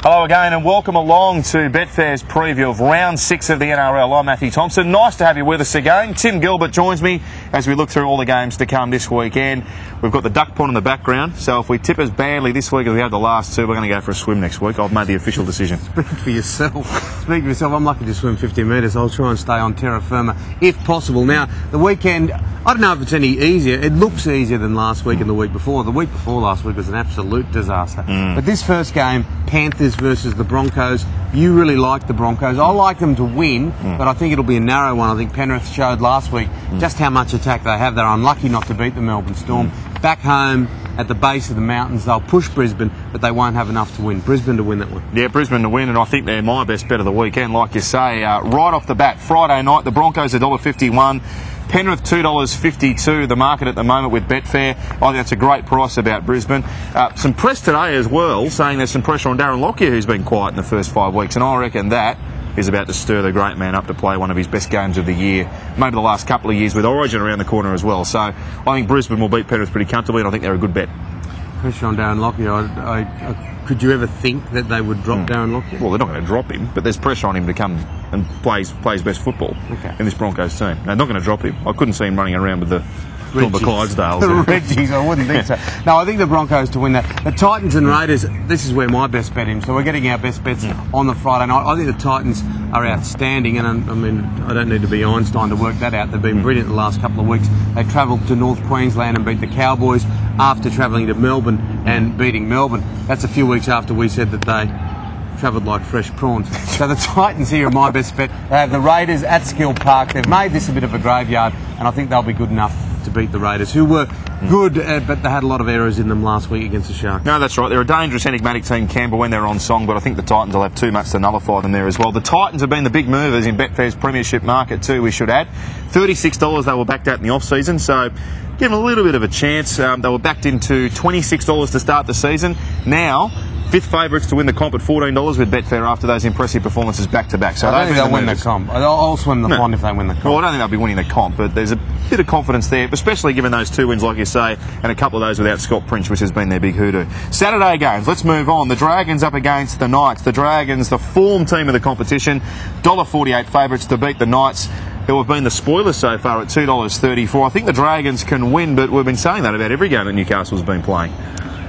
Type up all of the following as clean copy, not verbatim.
Hello again and welcome along to Betfair's preview of Round 6 of the NRL. I'm Mathew Thompson. Nice to have you with us again. Tim Gilbert joins me as we look through all the games to come this weekend. We've got the duck pond in the background, so if we tip as badly this week as we have the last two, we're going to go for a swim next week. I've made the official decision. Speak for yourself. Speak for yourself. I'm lucky to swim 50 metres. I'll try and stay on terra firma if possible. Now, the weekend, I don't know if it's any easier. It looks easier than last week and the week before. The week before last week was an absolute disaster. But this first game, Panthers versus the Broncos, you really like the Broncos. I like them to win, but I think it'll be a narrow one. I think Penrith showed last week just how much attack they have. They're unlucky not to beat the Melbourne Storm. Back home at the base of the mountains, they'll push Brisbane, but they won't have enough to win. Brisbane to win that one. Yeah, Brisbane to win, and I think they're my best bet of the weekend, like you say. Right off the bat, Friday night, the Broncos $1.51. Penrith $2.52, the market at the moment with Betfair. I think that's a great price about Brisbane. Some press today as well, saying there's some pressure on Darren Lockyer, who's been quiet in the first 5 weeks, and I reckon that is about to stir the great man up to play one of his best games of the year, maybe the last couple of years with Origin around the corner as well. So I think Brisbane will beat Penrith pretty comfortably, and I think they're a good bet. Pressure on Darren Lockyer. Could you ever think that they would drop Darren Lockyer? Well, they're not going to drop him, but there's pressure on him to come and play his best football in this Broncos team. They're not going to drop him. I couldn't see him running around with the Clydesdales. The Reggies, I wouldn't think so. No, I think the Broncos to win that. The Titans and Raiders, this is where my best bet is. So we're getting our best bets on the Friday night. I think the Titans are outstanding, and I mean, I don't need to be Einstein to work that out. They've been brilliant the last couple of weeks. They travelled to North Queensland and beat the Cowboys after travelling to Melbourne and beating Melbourne. That's a few weeks after we said that they travelled like fresh prawns. So the Titans here are my best bet. They have the Raiders at Skill Park. They've made this a bit of a graveyard, and I think they'll be good enough to beat the Raiders, who were good, but they had a lot of errors in them last week against the Sharks. No, that's right. They're a dangerous, enigmatic team, Canberra, when they're on song, but I think the Titans will have too much to nullify them there as well. The Titans have been the big movers in Betfair's premiership market too, we should add. $36 they were backed at in the off-season, so give them a little bit of a chance. They were backed into $26 to start the season. Now, fifth favourites to win the comp at $14 with Betfair after those impressive performances back-to-back. So I don't think they'll win the comp. I'll swim the pond if they win the comp. Well, I don't think they'll be winning the comp, but there's a bit of confidence there, especially given those two wins, like you say, and a couple of those without Scott Prince, which has been their big hoodoo. Saturday games, let's move on. The Dragons up against the Knights. The Dragons, the form team of the competition, $1.48 favourites to beat the Knights, who have been the spoilers so far at $2.34. I think the Dragons can win, but we've been saying that about every game that Newcastle's been playing.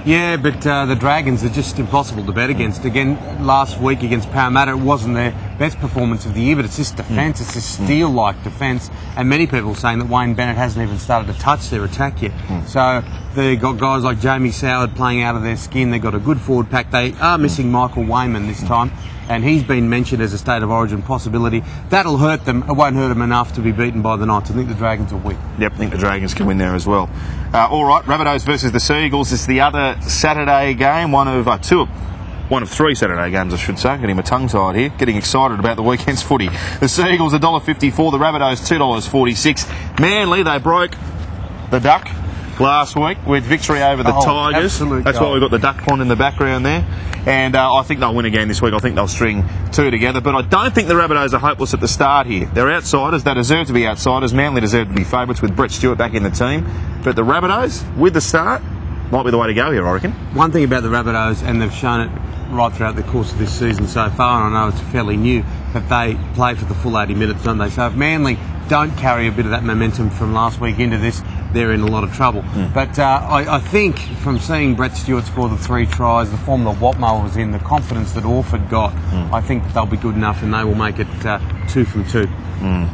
Yeah, but the Dragons are just impossible to bet against. Again, last week against Parramatta, it wasn't their best performance of the year, but it's this defence, it's this steel-like defence, and many people are saying that Wayne Bennett hasn't even started to touch their attack yet. So they've got guys like Jamie Soward playing out of their skin. They've got a good forward pack. They are missing Michael Wayman this time, and he's been mentioned as a state of origin possibility. That'll hurt them. It won't hurt them enough to be beaten by the Knights. I think the Dragons will win. Yep, I think the Dragons can win there as well. All right, Rabbitohs versus the Seagulls is the other Saturday game, one of three Saturday games, I should say. Getting my tongue tied here. Getting excited about the weekend's footy. The Seagulls $1.54, the Rabbitohs $2.46. Manly, they broke the duck last week with victory over the Tigers. That's why we've got the duck pond in the background there. And I think they'll win again this week. I think they'll string two together. But I don't think the Rabbitohs are hopeless at the start here. They're outsiders. They deserve to be outsiders. Manly deserve to be favourites with Brett Stewart back in the team. But the Rabbitohs, with the start, might be the way to go here, I reckon. One thing about the Rabbitohs, and they've shown it right throughout the course of this season so far, and I know it's fairly new, that they play for the full 80 minutes, don't they? So if Manly don't carry a bit of that momentum from last week into this, they're in a lot of trouble. But I think from seeing Brett Stewart score the 3 tries, the form that Watmough was in, the confidence that Orford got, I think that they'll be good enough and they will make it 2 from 2.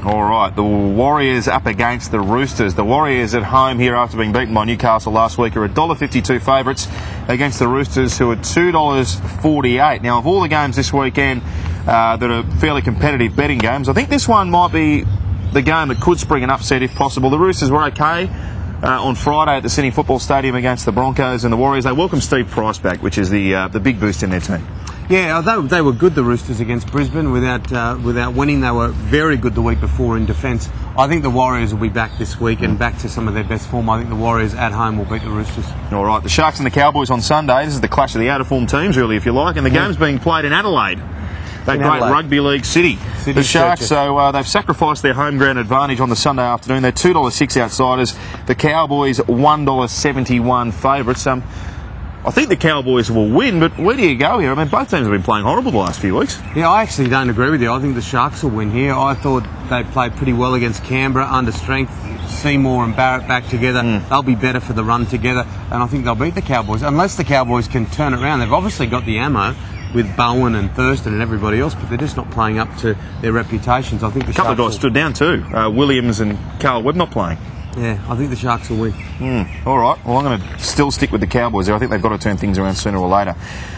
All right, the Warriors up against the Roosters. The Warriors at home here after being beaten by Newcastle last week are $1.52 favourites against the Roosters, who are $2.48. Now, of all the games this weekend that are fairly competitive betting games, I think this one might be the game that could spring an upset if possible. The Roosters were okay on Friday at the Sydney Football Stadium against the Broncos, and the Warriors, they welcome Steve Price back, which is the big boost in their team. Yeah, they were good, the Roosters, against Brisbane without winning. They were very good the week before in defence. I think the Warriors will be back this week and back to some of their best form. I think the Warriors at home will beat the Roosters. All right, the Sharks and the Cowboys on Sunday. This is the clash of the out-of-form teams, really, if you like, and the game's being played in Adelaide. That great rugby league city. The Sharks, so they've sacrificed their home ground advantage on the Sunday afternoon. They're $2.06 outsiders. The Cowboys $1.71 favourites. I think the Cowboys will win, but where do you go here? I mean, both teams have been playing horrible the last few weeks. Yeah, I actually don't agree with you. I think the Sharks will win here. I thought they played pretty well against Canberra under strength. Seymour and Barrett back together. They'll be better for the run together, and I think they'll beat the Cowboys, unless the Cowboys can turn it around. They've obviously got the ammo with Bowen and Thurston and everybody else, but they're just not playing up to their reputations. I think the couple of guys stood down too. Williams and Carl Webb not playing. Yeah, I think the Sharks will win. All right. Well, I'm going to still stick with the Cowboys there. I think they've got to turn things around sooner or later.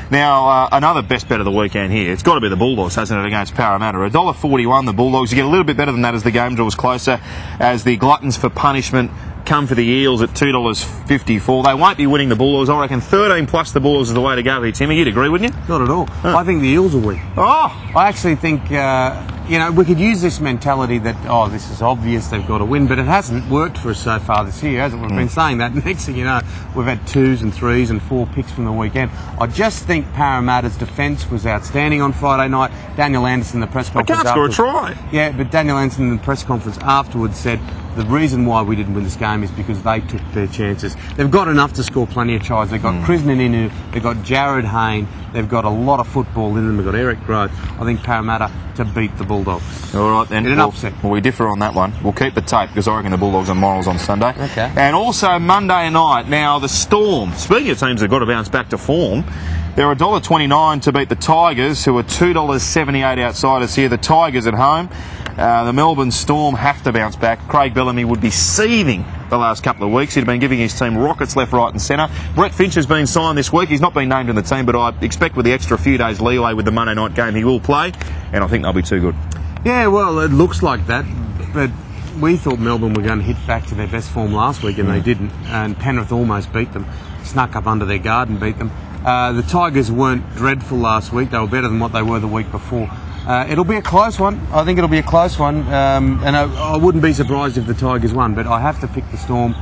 Now, another best bet of the weekend here. It's got to be the Bulldogs, hasn't it, against Parramatta? $1.41, the Bulldogs. You get a little bit better than that as the game draws closer, as the gluttons for punishment come for the Eels at $2.54. They won't be winning the Bulldogs. I reckon 13 plus the Bulldogs is the way to go here, Timmy. You'd agree, wouldn't you? Not at all. I think the Eels will win. Oh! I actually think, we could use this mentality that, this is obvious, they've got to win, but it hasn't worked for us so far this year, has it? We've been saying that. Next thing you know, we've had 2s and 3s and 4 picks from the weekend. I just think Parramatta's defence was outstanding on Friday night. Daniel Anderson, the press conference I can't score a try. Yeah, but Daniel Anderson in the press conference afterwards said the reason why we didn't win this game is because they took their chances. They've got enough to score plenty of tries. They've got Krisnan Inu, they've got Jared Hayne, they've got a lot of football in them, they've got Eric Grove. I think Parramatta to beat the Bulldogs. All right, then. In an upset. Well, we differ on that one. We'll keep the tape because I reckon the Bulldogs are morals on Sunday. Okay. And also Monday night. Now, the Storm. Speaking of teams that have got to bounce back to form, they're $1.29 to beat the Tigers, who are $2.78 outsiders here. The Tigers at home. The Melbourne Storm have to bounce back. Craig Bellamy would be seething the last couple of weeks. He'd been giving his team rockets left, right and centre. Brett Finch has been signed this week. He's not been named in the team, but I expect with the extra few days leeway with the Monday night game, he will play, and I think they'll be too good. Yeah, well, it looks like that, but we thought Melbourne were going to hit back to their best form last week, and they didn't, and Penrith almost beat them, snuck up under their guard and beat them. The Tigers weren't dreadful last week. They were better than what they were the week before. It'll be a close one. I think it'll be a close one, and I wouldn't be surprised if the Tigers won, but I have to pick the Storm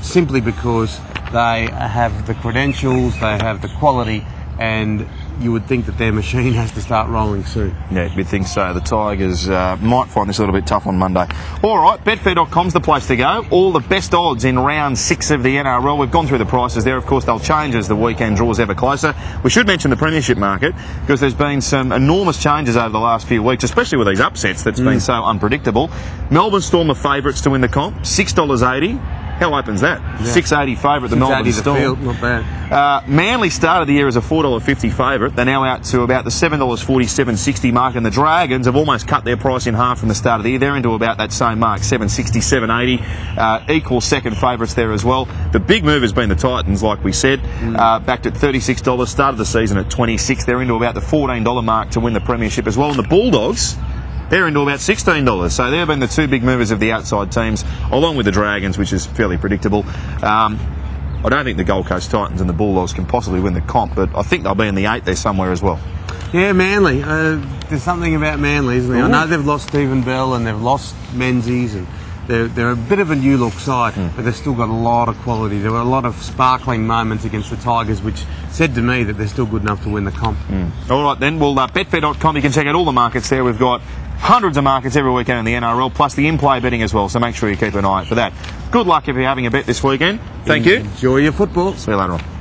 simply because they have the credentials, they have the quality, and you would think that their machine has to start rolling soon. Yeah, you'd think so. The Tigers might find this a little bit tough on Monday. All right, Betfair.com's the place to go. All the best odds in round 6 of the NRL. We've gone through the prices there. Of course, they'll change as the weekend draws ever closer. We should mention the premiership market because there's been some enormous changes over the last few weeks, especially with these upsets that's been so unpredictable. Melbourne Storm the favourites to win the comp, $6.80. How open's that? Yeah. $6.80 favourite, the Melbourne Storm. Field, not bad. Manly started the year as a $4.50 favourite. They're now out to about the $7.40, $7.60 mark, and the Dragons have almost cut their price in half from the start of the year. They're into about that same mark, $7.60, $7.80. Equal second favourites there as well. The big move has been the Titans, like we said, backed at $36, started the season at $26. They're into about the $14 mark to win the premiership as well. And the Bulldogs, they're into about $16. So they've been the two big movers of the outside teams, along with the Dragons, which is fairly predictable. I don't think the Gold Coast Titans and the Bulldogs can possibly win the comp, but I think they'll be in the 8 there somewhere as well. Yeah, Manly. There's something about Manly, isn't there? I know they've lost Stephen Bell and they've lost Menzies, and they're a bit of a new look side, but they've still got a lot of quality. There were a lot of sparkling moments against the Tigers, which said to me that they're still good enough to win the comp. All right then, well, Betfair.com, you can check out all the markets there. We've got hundreds of markets every weekend in the NRL, plus the in-play betting as well, so make sure you keep an eye out for that. Good luck if you're having a bet this weekend. Thank you. Enjoy your football. See you later on.